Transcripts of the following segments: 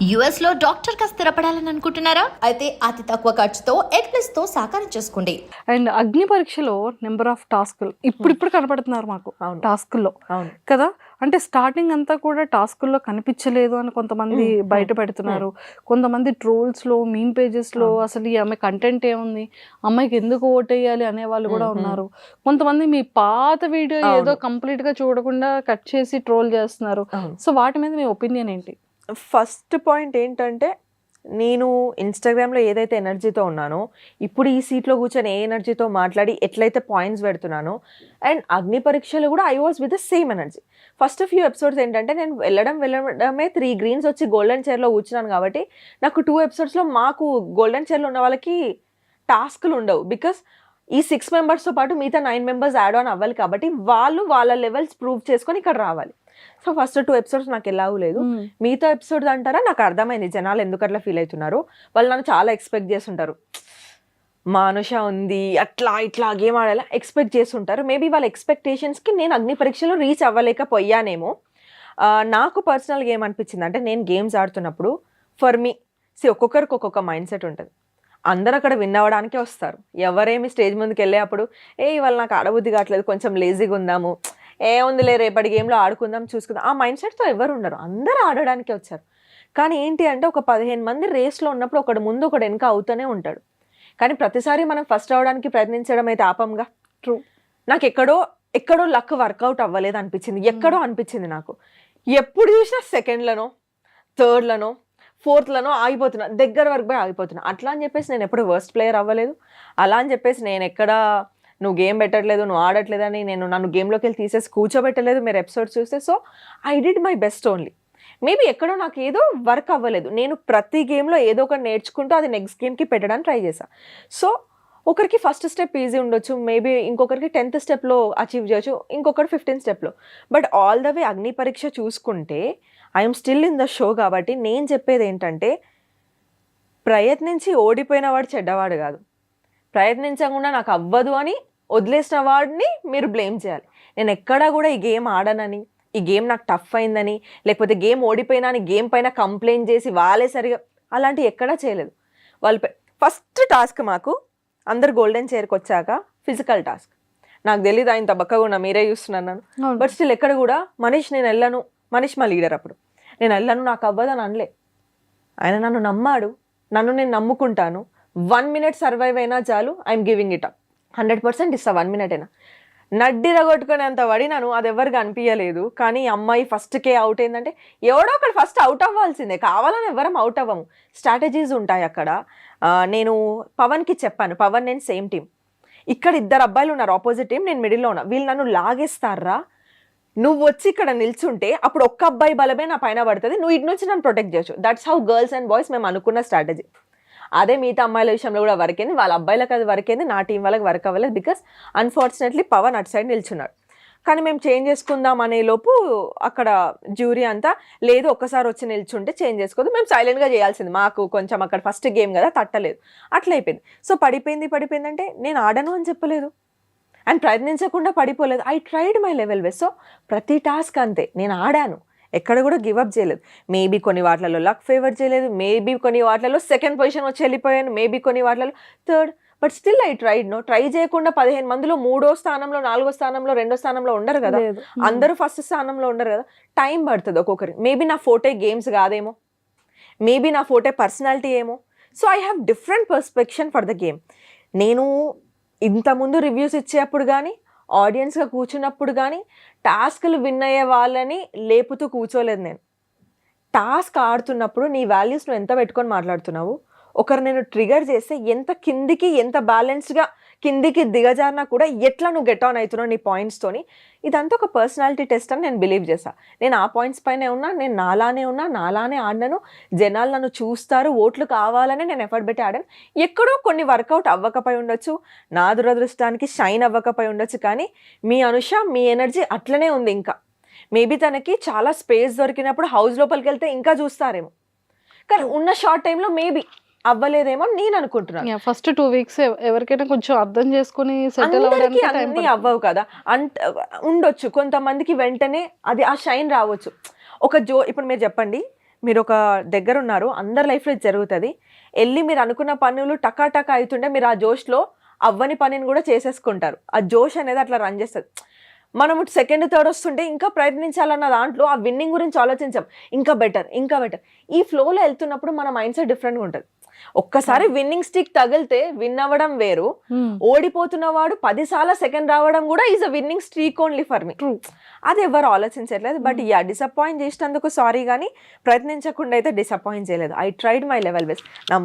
US లో doctor గా స్థిరపడాలని అనుకుంటున్నారా? అయితే అతి తక్కువ ఖర్చుతో ఎగ్ప్లస్ తో సాకారం చేసుకోండి. అండ్ అగ్ని పరీక్షలో నెంబర్ ఆఫ్ టాస్కులు ఇప్పుడు కనపడుతున్నారు మాకు టాస్కుల్లో కదా. అంటే స్టార్టింగ్ అంతా కూడా టాస్కుల్లో కనిపించలేదు అని కొంతమంది బయట పెడుతున్నారు. కొంతమంది ట్రోల్స్ లో మీమ్ పేజెస్ లో అసలు ఈ ఆమె కంటెంట్ ఏముంది, అమ్మాయికి ఎందుకు ఓటేయాలి అనే వాళ్ళు కూడా ఉన్నారు. కొంతమంది మీ పాత వీడియో ఏదో కంప్లీట్ గా చూడకుండా కట్ చేసి ట్రోల్ చేస్తున్నారు. సో వాటి మీద మీ ఒపీనియన్ ఏంటి? ఫస్ట్ పాయింట్ ఏంటంటే, నేను ఇన్స్టాగ్రామ్లో ఏదైతే ఎనర్జీతో ఉన్నానో, ఇప్పుడు ఈ సీట్లో కూర్చొని ఏ ఎనర్జీతో మాట్లాడి ఎట్లయితే పాయింట్స్ పెడుతున్నానో, అండ్ అగ్ని పరీక్షలు కూడా I was with the same energy. First few episodes ఏంటంటే, నేను వెళ్ళడమే 3 గ్రీన్స్ వచ్చి గోల్డెన్ చైర్లో కూర్చున్నాను కాబట్టి నాకు 2 ఎపిసోడ్స్లో మాకు గోల్డెన్ చైర్లో ఉన్న వాళ్ళకి టాస్క్లు ఉండవు. బికాస్ ఈ 6 మెంబర్స్తో పాటు మిగతా 9 మెంబర్స్ యాడ్ ఆన్ అవ్వాలి కాబట్టి వాళ్ళు వాళ్ళ లెవెల్స్ ప్రూవ్ చేసుకొని ఇక్కడ రావాలి. సో ఫస్ట్ 2 ఎపిసోడ్స్ నాకు ఎలాగూ లేదు. మిగతా ఎపిసోడ్స్ అంటారా, నాకు అర్థమైంది జనాలు ఎందుకు అట్లా ఫీల్ అవుతున్నారు. వాళ్ళు నన్ను చాలా ఎక్స్పెక్ట్ చేస్తుంటారు, మా అనుష ఉంది అట్లా ఇట్లా గేమ్ ఆడాలా ఎక్స్పెక్ట్ చేస్తుంటారు. మేబీ వాళ్ళ ఎక్స్పెక్టేషన్స్కి నేను అగ్ని పరీక్షలో రీచ్ అవ్వలేకపోయానేమో. నాకు పర్సనల్గా ఏమనిపించింది అంటే, నేను గేమ్స్ ఆడుతున్నప్పుడు ఫర్ మీ ఒక్కొక్కరికి ఒక్కొక్క మైండ్ సెట్ ఉంటుంది. అందరూ అక్కడ విన్ అవ్వడానికే వస్తారు. ఎవరేమి స్టేజ్ ముందుకు వెళ్ళే అప్పుడు ఇవాళ నాకు ఆడబుద్ధి కావట్లేదు, కొంచెం లేజీగా ఉందాము, ఏముందిలే రేపటి గేమ్లో ఆడుకుందాం చూసుకుందాం, ఆ మైండ్ సెట్తో ఎవరు ఉండరు. అందరూ ఆడడానికే వచ్చారు. కానీ ఏంటి అంటే, ఒక 15 మంది రేస్లో ఉన్నప్పుడు ఒకడు ముందు ఒకడు వెనక అవుతూనే ఉంటాడు. కానీ ప్రతిసారి మనం ఫస్ట్ అవడానికి ప్రయత్నించడం అయితే ఆపంగా. ట్రూ. నాకు ఎక్కడో లక్ వర్కౌట్ అవ్వలేదు అనిపించింది. ఎక్కడో అనిపించింది నాకు. ఎప్పుడు చూసినా సెకండ్లనో, థర్డ్లనో, ఫోర్త్లనో ఆగిపోతున్నా, దగ్గర వరకు పోయి ఆగిపోతున్నా. అట్లా అని చెప్పేసి నేను ఎప్పుడు వర్స్ట్ ప్లేయర్ అవ్వలేదు. అలా అని చెప్పేసి నేను ఎక్కడ నువ్వు గేమ్ పెట్టట్లేదు, నువ్వు ఆడట్లేదని నన్ను గేమ్లోకి వెళ్ళి తీసేసి కూర్చోబెట్టలేదు మీరు ఎపిసోడ్స్ చూస్తే. So I did my best only. Maybe ఎక్కడో నాకు ఏదో వర్క్ అవ్వలేదు. నేను ప్రతి గేమ్లో ఏదో ఒకటి నేర్చుకుంటూ అది నెక్స్ట్ గేమ్కి పెట్టడానికి ట్రై చేశాను. సో ఒకరికి ఫస్ట్ స్టెప్ ఈజీ ఉండొచ్చు, మేబీ ఇంకొకరికి 10th స్టెప్లో అచీవ్ చేయొచ్చు, ఇంకొకటి 15th స్టెప్లో. బట్ ఆల్ ద వే అగ్ని పరీక్ష చూసుకుంటే I'm still in the show. కాబట్టి నేను చెప్పేది ఏంటంటే, ప్రయత్నించి ఓడిపోయిన వాడు చెడ్డవాడు కాదు, ప్రయత్నించకుండా నాకు అవ్వదు అని వదిలేసిన వాడిని మీరు బ్లేమ్ చేయాలి. నేను ఎక్కడా కూడా ఈ గేమ్ ఆడనని, ఈ గేమ్ నాకు టఫ్ అయిందని, లేకపోతే గేమ్ ఓడిపోయినా అని గేమ్ పైన కంప్లైంట్ చేసి వాళ్ళే సరిగా అలాంటివి ఎక్కడా చేయలేదు. వాళ్ళు ఫస్ట్ టాస్క్ మాకు అందరు గోల్డెన్ చైర్కి వచ్చాక ఫిజికల్ టాస్క్. నాకు తెలీదు ఆయన బక్కగా ఉన్నా, మీరే చూస్తున్నాను. బట్ స్టిల్ ఎక్కడ కూడా మనీష్ నేను వెళ్ళను, మనీష్ మా లీడర్, అప్పుడు నేను వెళ్ళను నాకు అవ్వదు అని అనలే. ఆయన నన్ను నమ్మాడు, నన్ను నేను నమ్ముకుంటాను. 1 minute సర్వైవ్ అయినా చాలు, ఐఎమ్ గివింగ్ ఇట్ అప్. 100% ఇస్తా. 1 minute అయినా నడ్డిరగొట్టుకునే అంత పడినాను, అది ఎవరికి అనిపించలేదు. కానీ అమ్మాయి ఫస్ట్కే అవుట్ అయిందంటే ఎవడో ఒకటి ఫస్ట్ అవుట్ అవ్వాల్సిందే, కావాలని ఎవరం అవుట్ అవ్వము. స్ట్రాటజీస్ ఉంటాయి అక్కడ. నేను పవన్కి చెప్పాను, పవన్ నేను సేమ్ టీం, ఇక్కడ 2 అబ్బాయిలు ఉన్నారు ఆపోజిట్ టీం, నేను మిడిల్లో ఉన్నా, వీళ్ళు నన్ను లాగేస్తారా, నువ్వు వచ్చి ఇక్కడ నిల్చుంటే అప్పుడు ఒక్క అబ్బాయి బలమే నా పైన పడుతుంది, నువ్వు ఇటు నుంచి నన్ను ప్రొటెక్ట్ చేయొచ్చు. That's how girls and boys మేము అనుకున్న స్ట్రాటజీ. అదే మిగతా అమ్మాయిల విషయంలో కూడా వర్క్ అయింది, వాళ్ళ అబ్బాయిలకు అది వర్క్ అయింది, నా టీం వాళ్ళకి వర్క్ అవ్వలేదు. బికాస్ అన్ఫార్చునేట్లీ పవన్ అటు సైడ్ నిల్చున్నాడు. కానీ మేము చేంజ్ చేసుకుందాం అనే లోపు అక్కడ జ్యూరీ అంతా లేదు, ఒక్కసారి వచ్చి నిల్చుంటే చేంజ్ చేసుకోవద్దు, మేము సైలెంట్గా చేయాల్సింది, మాకు కొంచెం అక్కడ ఫస్ట్ గేమ్ కదా తట్టలేదు, అట్లా అయిపోయింది. సో పడిపోయిందంటే నేను ఆడను అని చెప్పలేదు అండ్ ప్రయత్నించకుండా పడిపోలేదు. I tried my level best. So ప్రతి టాస్క్ అంతే, నేను ఆడాను, ఎక్కడ కూడా గివప్ చేయలేదు. మేబీ కొన్ని వాటిలలో లక్ ఫేవర్ చేయలేదు, మేబీ కొన్ని వాటిలలో సెకండ్ పొజిషన్ వచ్చి వెళ్ళిపోయాను, మేబీ కొన్ని వాటిలలో third, but still I tried. Try చేయకుండా 15 మందిలో 3వ స్థానంలో, 4వ స్థానంలో, 2వ స్థానంలో ఉండరు కదా, అందరూ ఫస్ట్ స్థానంలో ఉండరు కదా. టైం పడుతుంది ఒక్కొక్కరి. మేబీ నా ఫోటే గేమ్స్ కాదేమో, మేబీ నా ఫోటే పర్సనాలిటీ ఏమో. So I have different perception for the game. నేను ఇంతకుముందు రివ్యూస్ ఇచ్చేటప్పుడు కానీ, ఆడియన్స్గా కూర్చున్నప్పుడు కానీ టాస్క్లు విన్ అయ్యే వాళ్ళని లేపుతూ కూర్చోలేదు. నేను టాస్క్ ఆడుతున్నప్పుడు నీ వాల్యూస్ నువ్వు ఎంత పెట్టుకొని మాట్లాడుతున్నావు, ఒకరు నేను ట్రిగర్ చేస్తే ఎంత కిందికి, ఎంత బ్యాలెన్స్డ్గా కిందికి దిగజారినా కూడా ఎట్లా నువ్వు గెట్ ఆన్ అవుతున్నావు నీ పాయింట్స్తోని, ఇదంతా ఒక పర్సనాలిటీ టెస్ట్ అని నేను బిలీవ్ చేశాను. నేను ఆ పాయింట్స్ పైనే ఉన్నా, నేను నాలానే ఆడినాను, జనాలు నన్ను చూస్తారు, ఓట్లు కావాలని నేను ఎఫర్ట్ పెట్టి ఆడాను. ఎక్కడో కొన్ని వర్కౌట్ అవ్వకపోయి ఉండొచ్చు, నా దురదృష్టానికి షైన్ అవ్వకపోయి ఉండొచ్చు. కానీ మీ అనుష, మీ ఎనర్జీ అట్లనే ఉంది. ఇంకా మేబీ తనకి చాలా స్పేస్ దొరికినప్పుడు హౌస్ లోపలికి వెళ్తే ఇంకా చూస్తారేమో, కానీ ఉన్న షార్ట్ టైంలో మేబీ అవ్వలేదేమో నేను అనుకుంటున్నాను. ఫస్ట్ 2 weeks ఎవరికైనా కొంచెం అర్థం చేసుకుని సెటిల్ అవ్వడానికి అన్ని అవ్వవు కదా, ఉండొచ్చు కొంతమందికి వెంటనే అది ఆ షైన్ రావచ్చు. ఇప్పుడు మీరు చెప్పండి, మీరు ఒక దగ్గర ఉన్నారు, అందరి లైఫ్లో ఇది జరుగుతుంది. వెళ్ళి మీరు అనుకున్న పనులు టకా టకా అవుతుంటే మీరు ఆ జోష్లో అవ్వని పనిని కూడా చేసేసుకుంటారు. ఆ జోష్ అనేది అట్లా రన్ చేస్తుంది. మనము సెకండ్ థర్డ్ వస్తుంటే ఇంకా ప్రయత్నించాలన్న దాంట్లో ఆ విన్నింగ్ గురించి ఆలోచించాం, ఇంకా బెటర్ ఇంకా బెటర్. ఈ ఫ్లోలో వెళ్తున్నప్పుడు మన మైండ్ సెట్ డిఫరెంట్గా ఉంటుంది. ఒక్కసారి విన్నింగ్ స్టిక్ తగిలితే విన్ అవ్వడం వేరు, ఓడిపోతున్నవాడు 10 సార్లు సెకండ్ రావడం కూడా is a winnowing streak only for me. అది ఎవరు ఆలోచించట్లేదు. బట్ డిసప్పాయింట్ చేసినందుకు సారీ, కానీ ప్రయత్నించకుండా అయితే డిసప్పాయింట్ చేయలేదు. I tried my level best. నా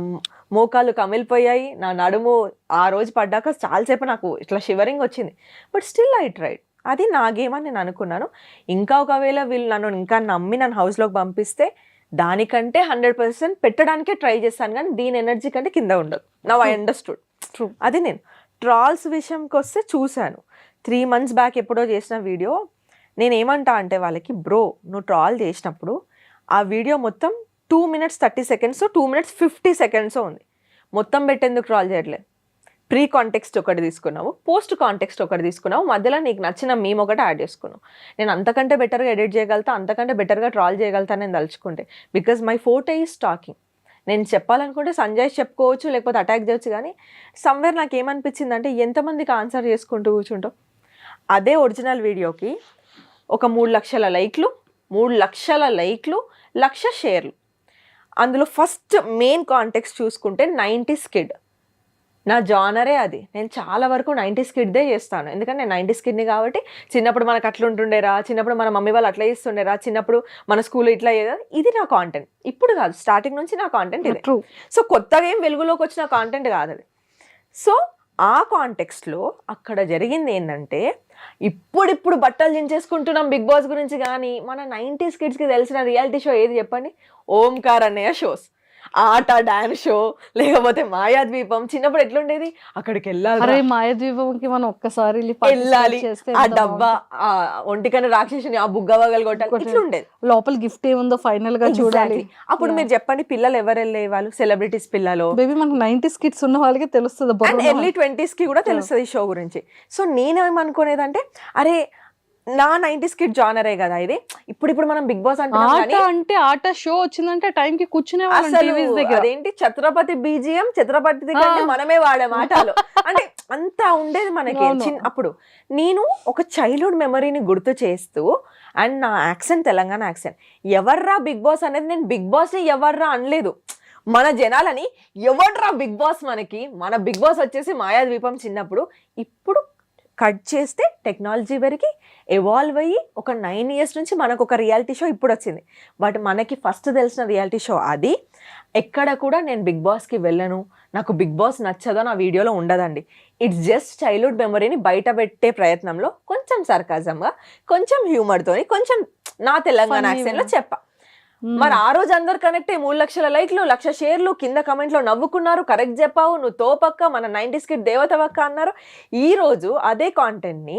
మోకాళ్ళు కమిలిపోయాయి, నా నడుము ఆ రోజు పడ్డాక చాలాసేపు నాకు ఇట్లా షివరింగ్ వచ్చింది. But still I tried. అది నా గేమ్ అని నేను అనుకున్నాను. ఇంకా ఒకవేళ వీళ్ళు నన్ను ఇంకా నమ్మి నన్ను హౌస్లోకి పంపిస్తే దానికంటే 100% పెట్టడానికే ట్రై చేస్తాను, కానీ దీని ఎనర్జీ కంటే కింద ఉండదు. Now I understood. ట్రూ. అది నేను ట్రాల్స్ విషయంకి వస్తే చూశాను 3 months బ్యాక్ ఎప్పుడో చేసిన వీడియో. నేను ఏమంటా అంటే వాళ్ళకి, బ్రో నువ్వు ట్రాల్ చేసినప్పుడు ఆ వీడియో మొత్తం 2 minutes 30 seconds 2 minutes 50 seconds ఉంది. మొత్తం పెట్టేందుకు ట్రాల్ చేయట్లేదు. ప్రీ కాంటెక్స్ట్ ఒకటి తీసుకున్నావు, పోస్ట్ కాంటెక్స్ట్ ఒకటి తీసుకున్నావు, మధ్యలో నీకు నచ్చిన మీమ్ ఒకటి యాడ్ చేసుకున్నావు. నేను అంతకంటే బెటర్గా ఎడిట్ చేయగలుగుతా, అంతకంటే బెటర్గా ట్రాల్ చేయగలుగుతా నేను తలుచుకుంటే. Because my forte is talking. నేను చెప్పాలనుకుంటే సంజయ్ చెప్పుకోవచ్చు, లేకపోతే అటాక్ చేయొచ్చు, కానీ సమ్వేర్ నాకు ఏమనిపించింది అంటే ఎంతమందికి ఆన్సర్ చేసుకుంటూ కూర్చుంటావు. అదే ఒరిజినల్ వీడియోకి ఒక 3 లక్షల లైక్లు, 3 లక్షల లైక్లు, 1 లక్ష షేర్లు. అందులో ఫస్ట్ మెయిన్ కాంటెక్స్ట్ చూసుకుంటే 90s కిడ్. నా జానరే అది. నేను చాలా వరకు 90s కిడ్దే చేస్తాను, ఎందుకంటే నేను 90s కిడ్ని కాబట్టి. చిన్నప్పుడు మనకు అట్లా ఉంటుండేరా, చిన్నప్పుడు మన మమ్మీ వాళ్ళు అట్లా చేస్తుండేరా, చిన్నప్పుడు మన స్కూల్లో ఇట్లా ఇది నా కాంటెంట్. ఇప్పుడు కాదు, స్టార్టింగ్ నుంచి నా కాంటెంట్ ఇది. సో కొత్తగా ఏం వెలుగులోకి వచ్చిన కాంటెంట్ కాదు అది. సో ఆ కాంటెక్స్ట్లో అక్కడ జరిగింది ఏంటంటే, ఇప్పుడు బట్టలు దించేసుకుంటున్నాం బిగ్ బాస్ గురించి, కానీ మన 90s కిడ్స్కి తెలిసిన రియాలిటీ షో ఏది చెప్పండి? ఓంకార్ అన్నయ్య షోస్, ఆట డాన్స్ షో, లేకపోతే మాయాద్వీపం. చిన్నప్పుడు ఎట్లుండేది, అక్కడికి వెళ్ళాలి, మాయాద్వీపంకి మనం ఒక్కసారి వెళ్ళాలి, ఆ డబ్బా, ఆ ఒంటికన్నా రాక్షసుని ఆ బుగ్గవగలు కొట్టాలి, ఇట్లుండేది. లోపల గిఫ్ట్ ఏముందో ఫైనల్ గా చూడాలి. అప్పుడు మీరు చెప్పండి, పిల్లలు ఎవరు వెళ్ళే వాళ్ళు? సెలబ్రిటీస్ పిల్లలు. బేబీ మనకు 90s కిడ్స్ ఉన్న వాళ్ళకి తెలుస్తుంది, అండ్ ఎర్లీ 20s కి కూడా తెలుస్తుంది ఈ షో గురించి. సో నేనేమనుకునేదంటే, అరే నా 90s కిడ్ జానరే కదా ఇది. ఇప్పుడు మనం బిగ్ బాస్ అంటే ఆట షో వచ్చిందంటే టైం కి కూర్చునే అదేంటి ఛత్రపతి బీజిఎం, ఛత్రపతి దగ్గర మనమే వాడే మాటలు అంటే అంత ఉండేది మనకి అప్పుడు. నేను ఒక చైల్డ్హుడ్ మెమరీని గుర్తు చేస్తూ, అండ్ నా యాక్సెంట్ తెలంగాణ యాక్సెంట్, ఎవర్రా బిగ్ బాస్ అనేది, నేను బిగ్ బాస్ ని ఎవర్రా అనలేదు. మన జనాలని ఎవర్రా బిగ్ బాస్, మన బిగ్ బాస్ వచ్చేసి మాయాద్వీపం చిన్నప్పుడు. ఇప్పుడు కట్ చేస్తే టెక్నాలజీ వరకు ఎవాల్వ్ అయ్యి ఒక 9 years నుంచి మనకు ఒక రియాలిటీ షో ఇప్పుడు వచ్చింది. బట్ మనకి ఫస్ట్ తెలిసిన రియాలిటీ షో అది. ఎక్కడ కూడా నేను బిగ్ బాస్కి వెళ్ళను, నాకు బిగ్ బాస్ నచ్చదో నా వీడియోలో ఉండదండి. ఇట్స్ జస్ట్ చైల్డ్హుడ్ మెమరీని బయట పెట్టే ప్రయత్నంలో కొంచెం సర్కాజంగా, కొంచెం హ్యూమర్తోని, కొంచెం నా తెలంగాణ యాక్సెంట్లో చెప్పా. మరి ఆ రోజు అందరు కనెక్ట్ 3 లక్షల లైక్లు, 1 లక్ష షేర్లు, కింద కమెంట్లో నవ్వుకున్నారు, కరెక్ట్ చెప్పావు, నువ్వు తోపక్క, మన 90s కిడ్ దేవతవక్క అన్నారు. ఈ రోజు అదే కాంటెంట్ని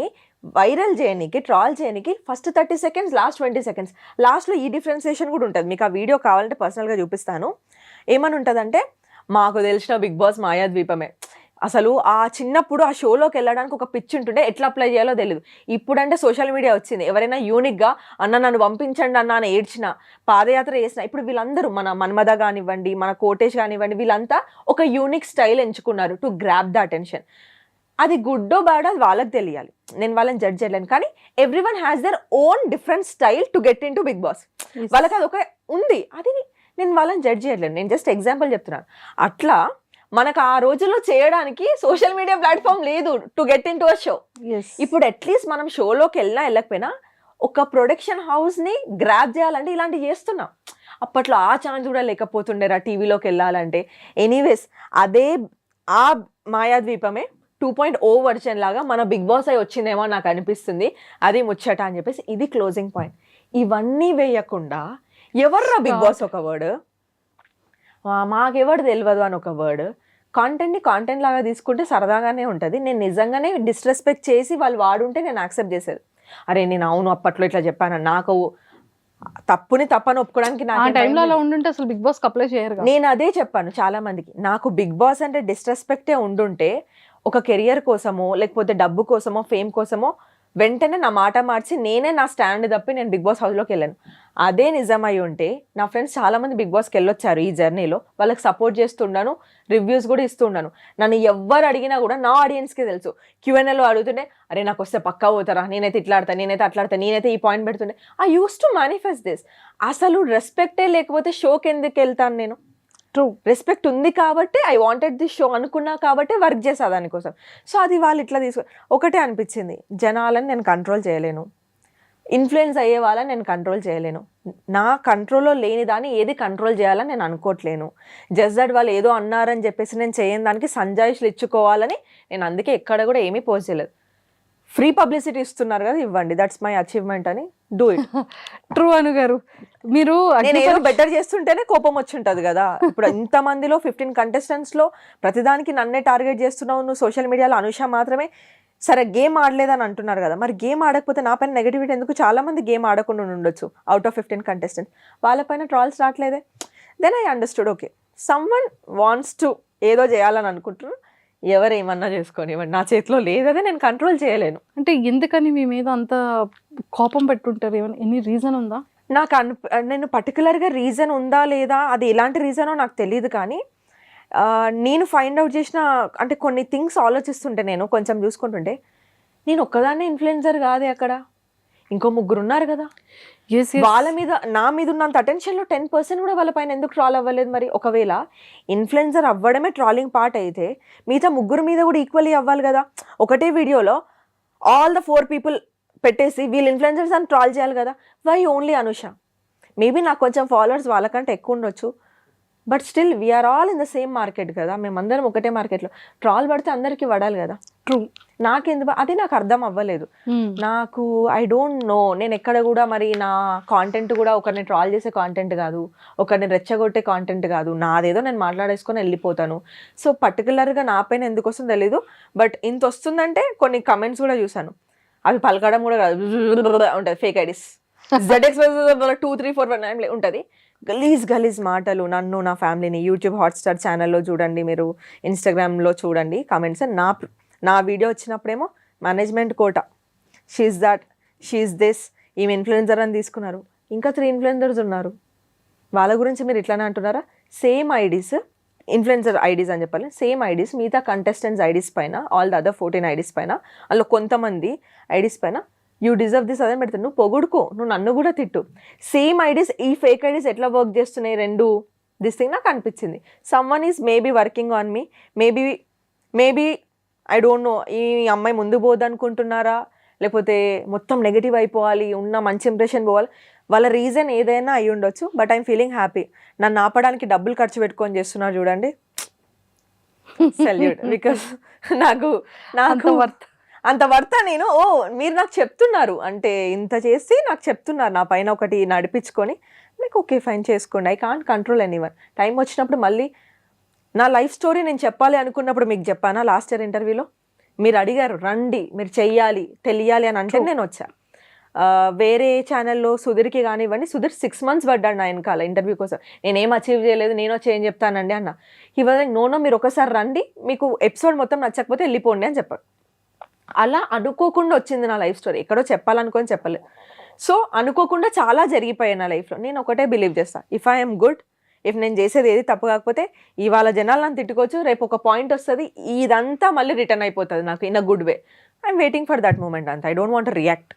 వైరల్ చేయడానికి, ట్రాల్ చేయడానికి ఫస్ట్ 30 seconds, లాస్ట్ 20 seconds, లాస్ట్లో ఈ డిఫరెన్సియేషన్ కూడా ఉంటుంది. మీకు ఆ వీడియో కావాలంటే పర్సనల్గా చూపిస్తాను. ఏమని ఉంటుందంటే, మాకు తెలిసిన బిగ్ బాస్ మాయాద్వీపమే. అసలు ఆ చిన్నప్పుడు ఆ షోలోకి వెళ్ళడానికి ఒక పిచ్ ఉంటుండే, ఎట్లా అప్లై చేయాలో తెలియదు. ఇప్పుడంటే సోషల్ మీడియా వచ్చింది, ఎవరైనా యూనిక్గా అన్న నన్ను పంపించండి అన్న అని ఏడ్చిన, పాదయాత్ర చేసిన, ఇప్పుడు వీళ్ళందరూ మన మన్మద కానివ్వండి, మన కోటేష్ కానివ్వండి, వీళ్ళంతా ఒక యూనిక్ స్టైల్ ఎంచుకున్నారు టు గ్రాప్ ద అటెన్షన్. అది గుడ్డో బ్యాడో అది వాళ్ళకి తెలియాలి, నేను వాళ్ళని జడ్జ్ చేయలేను. కానీ everyone has their own different style to get into Bigg Boss. వాళ్ళకి అది ఒక ఉంది, అది నేను వాళ్ళని జడ్జ్ చేయలేను, నేను జస్ట్ ఎగ్జాంపుల్ చెప్తున్నాను. అట్లా మనకు ఆ రోజుల్లో చేయడానికి సోషల్ మీడియా ప్లాట్ఫామ్ లేదు to get in to a show. ఇప్పుడు అట్లీస్ట్ మనం షోలోకి వెళ్ళకపోయినా ఒక ప్రొడక్షన్ హౌస్ని గ్రాప్ చేయాలంటే ఇలాంటివి చేస్తున్నాం. అప్పట్లో ఆ ఛాన్స్ కూడా లేకపోతుండేరా టీవీలోకి వెళ్ళాలంటే. ఎనీవేస్ అదే ఆ మాయాద్వీపమే 2.0 వర్షన్ లాగా మన బిగ్ బాస్ అయి వచ్చిందేమో నాకు అనిపిస్తుంది. అది ముచ్చట అని చెప్పేసి ఇది క్లోజింగ్ పాయింట్. ఇవన్నీ వేయకుండా ఎవర్రా బిగ్ బాస్ ఒక వర్డ్, మాకెవరు తెలియదు అని ఒక వర్డ్, కాంటెంట్ని కాంటెంట్ లాగా తీసుకుంటే సరదాగానే ఉంటుంది. నేను నిజంగానే డిస్రెస్పెక్ట్ చేసి వాళ్ళు వాడుంటే నేను యాక్సెప్ట్ చేసేది. అరే నేను అవును అప్పట్లో ఇట్లా చెప్పాను, నాకు తప్పుని తప్పని ఒప్పుకోవడానికి అసలు బిగ్ బాస్ అప్లై చేయరు. నేను అదే చెప్పాను చాలా మందికి, నాకు బిగ్ బాస్ అంటే డిస్రెస్పెక్టే ఉండుంటే ఒక కెరియర్ కోసమో, లేకపోతే డబ్బు కోసమో, ఫేమ్ కోసమో వెంటనే నా మాట మార్చి నేనే నా స్టాండ్ తప్పి నేను బిగ్ బాస్ హౌస్లోకి వెళ్ళాను. అదే నిజమై ఉంటే నా ఫ్రెండ్స్ చాలామంది బిగ్ బాస్కి వెళ్ళొచ్చారు ఈ జర్నీలో, వాళ్ళకి సపోర్ట్ చేస్తున్నాను, రివ్యూస్ కూడా ఇస్తున్నాను. నన్ను ఎవ్వరు అడిగినా కూడా నా ఆడియన్స్కి తెలుసు. Q&Aలో అడుగుతుంటే అరే నాకు వస్తే పక్కా పోతారా, నేనైతే ఇట్లా ఆడతా, నేనైతే అట్లా ఆడతా, నేనైతే ఈ పాయింట్ పెడుతుండే. I used to manifest this. అసలు రెస్పెక్టే లేకపోతే షోకి ఎందుకు వెళ్తాను నేను? ట్రూ. రెస్పెక్ట్ ఉంది కాబట్టి ఐ వాంటెడ్ దిస్ షో అనుకున్నా కాబట్టి వర్క్ చేసా దానికోసం. సో అది వాళ్ళు ఇట్లా ఒకటే అనిపించింది, జనాలని నేను కంట్రోల్ చేయలేను, ఇన్ఫ్లుయెన్స్ అయ్యే వాళ్ళని నేను కంట్రోల్ చేయలేను, నా కంట్రోల్లో లేని దాన్ని ఏది కంట్రోల్ చేయాలని నేను అనుకోవట్లేను. జస్ట్ దట్ వాళ్ళు ఏదో అన్నారని చెప్పేసి నేను చేయని దానికి సంజాయిషులు ఇచ్చుకోవాలని నేను అందుకే ఎక్కడ కూడా ఏమీ పోస్ట్ చేయలేదు. ఫ్రీ పబ్లిసిటీ ఇస్తున్నారు కదా, ఇవ్వండి, దట్స్ మై అచీవ్మెంట్ అని డూ ఇట్. ట్రూ అను గారు. మీరు నేను ఏదో బెటర్ చేస్తుంటేనే కోపం వచ్చి ఉంటుంది కదా. ఇప్పుడు ఇంతమందిలో 15 కంటెస్టెంట్స్లో ప్రతిదానికి నన్నే టార్గెట్ చేస్తున్నావు నువ్వు, సోషల్ మీడియాలో అనుష మాత్రమే సరే గేమ్ ఆడలేదని అంటున్నారు కదా, మరి గేమ్ ఆడకపోతే నా పైన నెగిటివిటీ ఎందుకు? చాలామంది గేమ్ ఆడకుండా ఉండొచ్చు అవుట్ ఆఫ్ 15 కంటెస్టెంట్స్, వాళ్ళపైన ట్రాల్స్ రావట్లేదే. Then I understood, okay someone wants to ఏదో చేయాలని అనుకుంటున్నారు, ఎవరేమన్నా చేసుకొని, నా చేతిలో లేదదే, నేను కంట్రోల్ చేయలేను. అంటే ఎందుకని మీ మీద అంత కోపం పెట్టుంటారు? ఏమైనా ఎనీ రీజన్ ఉందా? నాకు నేను పర్టికులర్గా రీజన్ ఉందా లేదా, అది ఎలాంటి రీజనో నాకు తెలియదు, కానీ నేను ఫైండ్ అవుట్ చేసిన అంటే కొన్ని థింగ్స్ ఆలోచిస్తుంటే నేను కొంచెం చూసుకుంటుంటే, నేను ఒక్కదాన్నే ఇన్ఫ్లుయెన్సర్ కాదే, అక్కడ ఇంకో 3 ఉన్నారు కదా, వాళ్ళ మీద నా మీద ఉన్నంత అటెన్షన్లో 10% కూడా వాళ్ళ పైన ఎందుకు ట్రాల్ అవ్వలేదు? మరి ఒకవేళ ఇన్ఫ్లుయెన్సర్ అవ్వడమే ట్రాలింగ్ పార్ట్ అయితే మిగతా 3 మీద కూడా ఈక్వల్లీ అవ్వాలి కదా. ఒకటే వీడియోలో ఆల్ ద 4 పీపుల్ పెట్టేసి వీళ్ళు ఇన్ఫ్లుయెన్సర్స్ అని ట్రాల్ చేయాలి కదా. Why only Anusha? మేబీ నాకు కొంచెం ఫాలోవర్స్ వాళ్ళకంటే ఎక్కువ ఉండొచ్చు, but still we are all in the same market కదా, మేమందరం ఒకటే మార్కెట్లో. ట్రాల్ పడితే అందరికీ పడాలి కదా. ట్రూ. నాకెందుకు అది నాకు అర్థం అవ్వలేదు. నాకు ఐ డోంట్ నో, నేను ఎక్కడ కూడా మరి నా కాంటెంట్ కూడా ఒకరిని ట్రాల్ చేసే కాంటెంట్ కాదు, ఒకరిని రెచ్చగొట్టే కాంటెంట్ కాదు, నాదేదో నేను మాట్లాడేసుకొని వెళ్ళిపోతాను. సో పర్టికులర్గా నా పైన ఎందుకు వస్తుందో తెలీదు, బట్ ఇంత వస్తుందంటే కొన్ని కమెంట్స్ కూడా చూసాను, అవి పలకడం కూడా కాదు, ఉంటుంది, ఫేక్ ఐడీస్, ZX 2, 3, 4 9 ఉంటుంది, గలీజ్ మాటలు. నన్ను, నా ఫ్యామిలీని యూట్యూబ్ హాట్స్టార్ ఛానల్లో చూడండి, మీరు ఇన్స్టాగ్రామ్లో చూడండి కమెంట్స్. నా వీడియో వచ్చినప్పుడేమో management quota, she is that, she is this, ఈమె ఇన్ఫ్లుయెన్సర్ అని తీసుకున్నారు. ఇంకా 3 ఇన్ఫ్లుయెన్సర్స్ ఉన్నారు, వాళ్ళ గురించి మీరు ఇట్లానే అంటున్నారా? సేమ్ ఐడీస్, ఇన్ఫ్లుయెన్సర్ ఐడీస్ అని చెప్పాలి, సేమ్ ఐడీస్ మిగతా కంటెస్టెంట్స్ ఐడీస్ పైన, ఆల్ ద అదర్ 14 ఐడీస్ పైన, అందులో కొంతమంది ఐడీస్ పైన యూ డిజర్వ్ దిస్ అదే పెడతాను. నువ్వు పొగుడుకో, నువ్వు నన్ను కూడా తిట్టు. సేమ్ ఐడీస్, ఈ ఫేక్ ఐడీస్ ఎట్లా వర్క్ చేస్తున్నాయి రెండు, దిస్ థింగ్ నాకు అనిపించింది. Someone is maybe working on me, maybe I don't know, ఈ అమ్మాయి ముందు పోదనుకుంటున్నారా, లేకపోతే మొత్తం నెగిటివ్ అయిపోవాలి, ఉన్న మంచి ఇంప్రెషన్ పోవాలి, వాళ్ళ రీజన్ ఏదైనా అయి ఉండొచ్చు. But I'm feeling happy. నన్ను ఆపడానికి డబ్బులు ఖర్చు పెట్టుకొని చేస్తున్నారు చూడండి, సెల్యూట్. బికాస్ నాకు అంత వర్త నేను, మీరు నాకు చెప్తున్నారు అంటే ఇంత చేసి నాకు చెప్తున్నారు, నా పైన ఒకటి నడిపించుకొని, మీకు ఓకే ఫైన్ చేసుకోండి, I can't control anyone. Time వచ్చినప్పుడు మళ్ళీ నా లైఫ్ స్టోరీ నేను చెప్పాలి అనుకున్నప్పుడు మీకు చెప్పానా లాస్ట్ ఇయర్ ఇంటర్వ్యూలో? మీరు అడిగారు రండి, మీరు చెయ్యాలి, తెలియాలి అని అంటే నేను వచ్చా. వేరే ఛానల్లో సుధీర్కి కానివ్వండి, సుధీర్ 6 months పడ్డాడు నా వెనకాల ఇంటర్వ్యూ కోసం. నేనేం అచీవ్ చేయలేదు, నేను వచ్చి ఏం చెప్తానండి అన్న. ఇవాళ నో, మీరు ఒకసారి రండి, మీకు ఎపిసోడ్ మొత్తం నచ్చకపోతే వెళ్ళిపోండి అని చెప్పాడు. అలా అనుకోకుండా వచ్చింది నా లైఫ్ స్టోరీ, ఎక్కడో చెప్పాలనుకొని చెప్పలేదు. సో అనుకోకుండా చాలా జరిగిపోయాయి నా లైఫ్లో. నేను ఒకటే బిలీవ్ చేస్తాను, ఇఫ్ ఐఎమ్ గుడ్, ఇఫ్ నేను చేసేది ఏది తప్పు కాకపోతే ఇవాళ జనాలు నన్ను తిట్టుకోవచ్చు, రేపు ఒక పాయింట్ వస్తుంది, ఇదంతా మళ్ళీ రిటర్న్ అయిపోతుంది నాకు in a good way. I'm waiting for that moment అంతా. I don't want react.